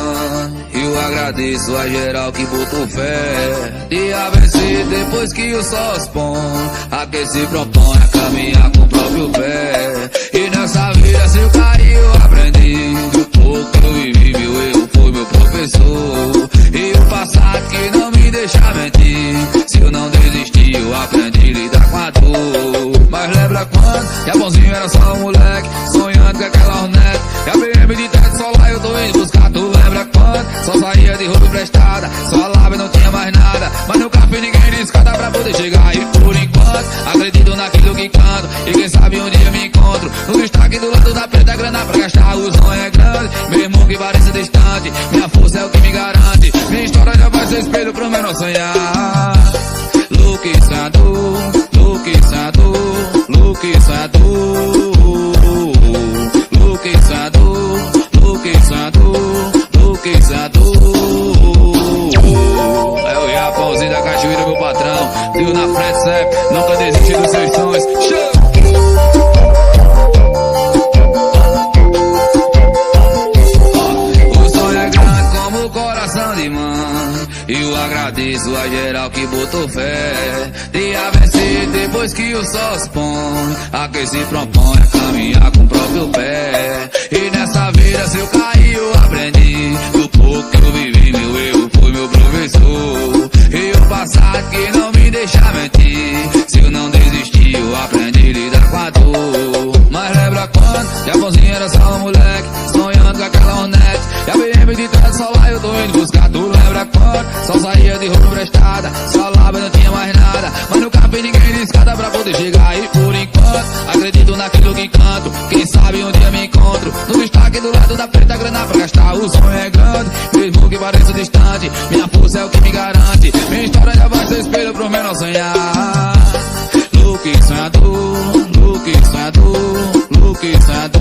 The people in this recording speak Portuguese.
mano, e eu agradeço a geral que botou fé. Dia vencer depois que o sol se põe, a quem se propõe a caminhar com o próprio pé. E nessa vida se eu cair eu aprendi, o pouco que eu vivi meu erro foi meu professor. E o passado que não me deixa mentir, se eu não desistir eu aprendi a lidar com a dor. Mas lembra quando que a bonzinho era só um moleque, sonhando com aquela Hornet e a BM de teto solar eu tô indo buscar. Tu lembra quando só saía de roupa emprestada, só lava e não tinha mais nada, mas nunca fiz ninguém de escada pra poder chegar. E por enquanto acredito naquilo que canto, e quem sabe um dia me encontro no destaque do lado da preta, grana pra gastar. O sonho é grande, mesmo que pareça distante, minha força é o que me garante. Minha história já vai ser espelho pro menor sonhar. Luke Sandu, Luke Sandu, Luke Sandu, Luke Sandu, Luke Sandu, Luke Sandu. É o Japãozinho da Cachoeira, meu patrão. Deus na frente sempre, nunca desiste dos seus sonhos. O sonho é grande como o coração de mãe, e eu agradeço a geral que botou fé. Dia vencer depois que o sol se põe, a quem se propõe a caminhar com o próprio pé. E nessa vida se eu cair eu aprendi, do pouco que eu vivi meu erro foi meu professor. E o passado que não me deixa mentir, se eu não desistir eu aprendi a lidar com a dor. Mas lembra quando que a bonzinha era só um moleque, sonhando com aquela Hornet e a BM de teto solar eu tô indo buscar. Tu lembra quando só saía de roupa emprestada, só lava e não tinha mais nada, mas nunca fiz ninguém de escada pra poder chegar. E por enquanto acredito naquilo que canto, quem sabe um dia me encontro no destaque do lado da preta, grana pra gastar. O sonho é grande, mesmo que pareça distante, minha força é o que me garante. Minha história já vai ser espelho pro menor sonhar. Luke Sandu, Luke Sandu, Luke Sandu.